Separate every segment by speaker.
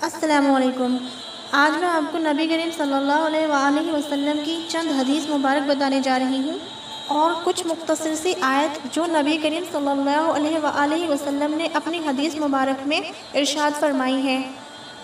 Speaker 1: السلام علیکم۔ آج میں آپ کو نبی کریم صلی اللہ علیہ وآلہ وسلم کی چند حدیث مبارک بتانے جا رہی ہوں اور کچھ مختصر سی آیت جو نبی کریم صلی اللہ علیہ وآلہ وسلم نے اپنی حدیث مبارک میں ارشاد فرمائی ہیں۔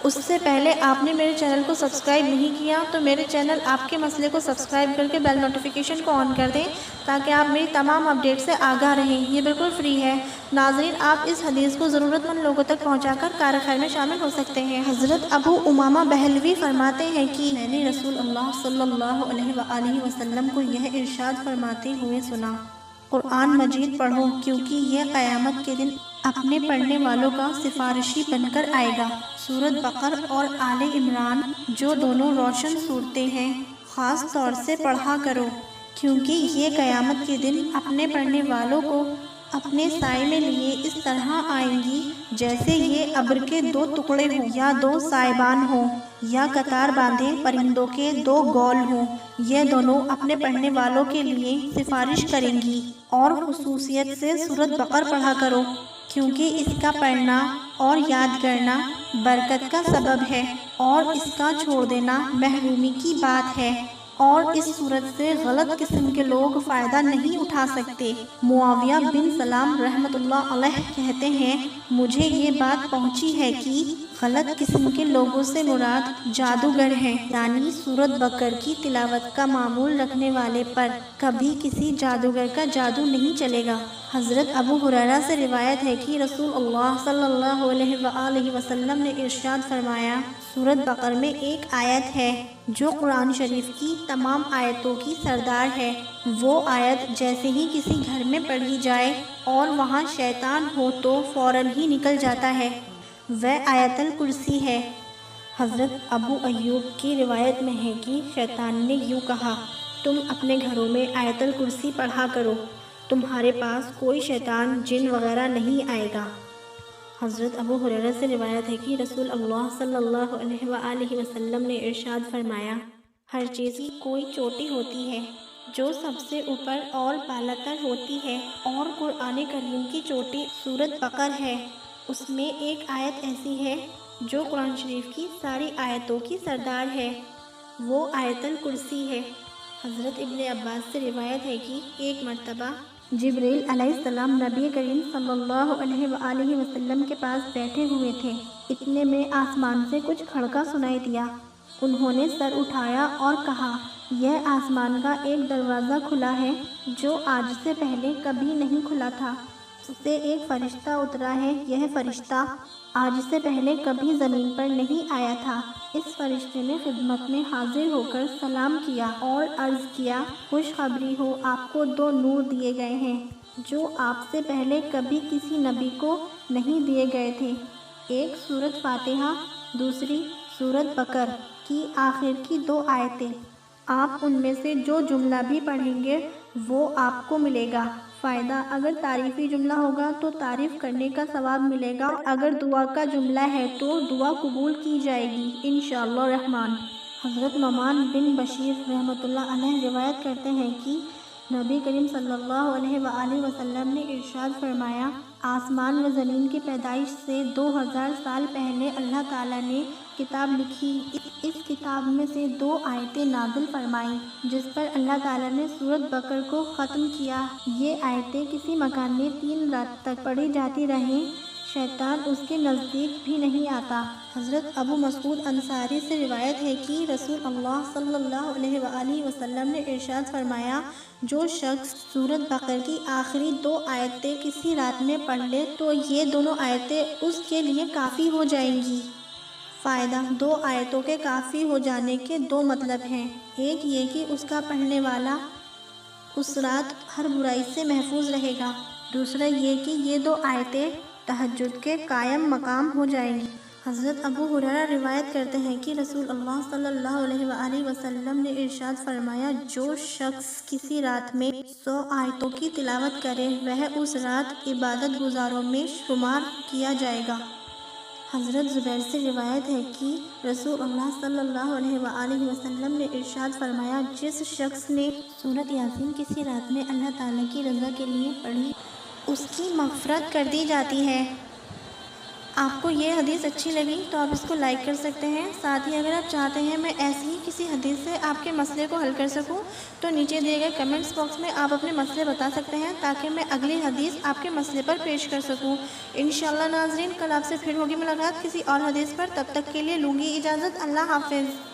Speaker 1: اس سے پہلے آپ نے میرے چینل کو سبسکرائب نہیں کیا تو میرے چینل آپ کے مسئلے کو سبسکرائب کر کے بیل نوٹیفیکیشن کو آن کر دیں تاکہ آپ میری تمام اپڈیٹ سے آگاہ رہیں۔ یہ بالکل فری ہے۔ ناظرین، آپ اس حدیث کو ضرورت مند لوگوں تک پہنچا کر کار خیر میں شامل ہو سکتے ہیں۔ حضرت ابو امامہ بہلوی فرماتے ہیں کہ میں نے رسول اللہ صلی اللہ علیہ وآلہ وسلم کو یہ ارشاد فرماتے ہوئے سنا، قرآن مجید پڑھو کیونکہ یہ قیامت کے دن اپنے پڑھنے والوں کا سفارشی بن کر آئے گا۔ سورۃ بقر اور آل عمران جو دونوں روشن صورتیں ہیں، خاص طور سے پڑھا کرو کیونکہ یہ قیامت کے دن اپنے پڑھنے والوں کو اپنے سائے میں لیے اس طرح آئیں گی جیسے یہ ابر کے دو ٹکڑے ہوں یا دو سائبان ہوں یا قطار باندھے پرندوں کے دو گول ہوں۔ یہ دونوں اپنے پڑھنے والوں کے لیے سفارش کریں گی۔ اور خصوصیت سے سورۃ بقر پڑھا کرو کیونکہ اس کا پڑھنا اور یاد کرنا برکت کا سبب ہے اور اس کا چھوڑ دینا محرومی کی بات ہے، اور اس صورت سے غلط قسم کے لوگ فائدہ نہیں اٹھا سکتے۔ معاویہ بن سلام رحمۃ اللہ علیہ کہتے ہیں، مجھے یہ بات پہنچی ہے کہ غلط قسم کے لوگوں سے مراد جادوگر ہیں، یعنی سورۃ بقر کی تلاوت کا معمول رکھنے والے پر کبھی کسی جادوگر کا جادو نہیں چلے گا۔ حضرت ابو ہریرہ سے روایت ہے کہ رسول اللہ صلی اللہ علیہ وآلہ وسلم نے ارشاد فرمایا، سورۃ بقر میں ایک آیت ہے جو قرآن شریف کی تمام آیتوں کی سردار ہے۔ وہ آیت جیسے ہی کسی گھر میں پڑھی جائے اور وہاں شیطان ہو تو فوراً ہی نکل جاتا ہے، وہ آیت الکرسی ہے۔ حضرت ابو ایوب کی روایت میں ہے کہ شیطان نے یوں کہا، تم اپنے گھروں میں آیت الکرسی پڑھا کرو، تمہارے پاس کوئی شیطان جن وغیرہ نہیں آئے گا۔ حضرت ابو ہریرہ سے روایت ہے کہ رسول اللہ صلی اللہ علیہ وآلہ وسلم نے ارشاد فرمایا، ہر چیز کی کوئی چوٹی ہوتی ہے جو سب سے اوپر اور بالا تر ہوتی ہے، اور قرآن کریم کی چوٹی سورۃ بقر ہے۔ اس میں ایک آیت ایسی ہے جو قرآن شریف کی ساری آیتوں کی سردار ہے، وہ آیت الکرسی ہے۔ حضرت ابن عباس سے روایت ہے کہ ایک مرتبہ جبرائیل علیہ السلام نبی کریم صلی اللہ علیہ وآلہ وسلم کے پاس بیٹھے ہوئے تھے، اتنے میں آسمان سے کچھ کھڑکا سنائی دیا۔ انہوں نے سر اٹھایا اور کہا، یہ آسمان کا ایک دروازہ کھلا ہے جو آج سے پہلے کبھی نہیں کھلا تھا، اس سے ایک فرشتہ اترا ہے، یہ فرشتہ آج سے پہلے کبھی زمین پر نہیں آیا تھا۔ اس فرشتے نے خدمت میں حاضر ہو کر سلام کیا اور عرض کیا، خوشخبری ہو، آپ کو دو نور دیے گئے ہیں جو آپ سے پہلے کبھی کسی نبی کو نہیں دیے گئے تھے، ایک سورۃ فاتحہ، دوسری سورۃ بقر کی آخر کی دو آیتیں۔ آپ ان میں سے جو جملہ بھی پڑھیں گے وہ آپ کو ملے گا۔ فائدہ، اگر تعریفی جملہ ہوگا تو تعریف کرنے کا ثواب ملے گا، اور اگر دعا کا جملہ ہے تو دعا قبول کی جائے گی انشاءاللہ الرحمن۔ حضرت نعمان بن بشیر رحمۃ اللہ علیہ روایت کرتے ہیں کہ نبی کریم صلی اللہ علیہ وآلہ وسلم نے ارشاد فرمایا، آسمان و زمین کی پیدائش سے 2000 سال پہلے اللہ تعالیٰ نے کتاب لکھی، اس کتاب میں سے دو آیتیں نازل فرمائیں جس پر اللہ تعالیٰ نے سورۃ بقر کو ختم کیا۔ یہ آیتیں کسی مکان میں 3 رات تک پڑھی جاتی رہیں، شیطان اس کے نزدیک بھی نہیں آتا۔ حضرت ابو مسعود انصاری سے روایت ہے کہ رسول اللہ صلی اللہ علیہ وآلہ وسلم نے ارشاد فرمایا، جو شخص سورۃ بقر کی آخری 2 آیتیں کسی رات میں پڑھ لے تو یہ دونوں آیتیں اس کے لیے کافی ہو جائیں گی۔ فائدہ، 2 آیتوں کے کافی ہو جانے کے 2 مطلب ہیں، ایک یہ کہ اس کا پڑھنے والا اس رات ہر برائی سے محفوظ رہے گا، دوسرا یہ کہ یہ 2 آیتیں تہجد کے قائم مقام ہو جائیں گی۔ حضرت ابو ہریرہ روایت کرتے ہیں کہ رسول اللہ صلی اللہ علیہ وآلہ وسلم نے ارشاد فرمایا، جو شخص کسی رات میں 100 آیتوں کی تلاوت کرے وہ اس رات عبادت گزاروں میں شمار کیا جائے گا۔ حضرت زبیر سے روایت ہے کہ رسول اللہ صلی اللہ علیہ وآلہ وسلم نے ارشاد فرمایا، جس شخص نے سورۃ یاسین کسی رات میں اللہ تعالیٰ کی رضا کے لیے پڑھی اس کی مغفرت کر دی جاتی ہے۔ آپ کو یہ حدیث اچھی لگی تو آپ اس کو لائک کر سکتے ہیں۔ ساتھ ہی اگر آپ چاہتے ہیں میں ایسی ہی کسی حدیث سے آپ کے مسئلے کو حل کر سکوں تو نیچے دیے گئے کمنٹس باکس میں آپ اپنے مسئلے بتا سکتے ہیں تاکہ میں اگلی حدیث آپ کے مسئلے پر پیش کر سکوں۔ انشاءاللہ ناظرین، کل آپ سے پھر ہوگی ملاقات کسی اور حدیث پر، تب تک کے لیے لوں گی اجازت۔ اللہ حافظ۔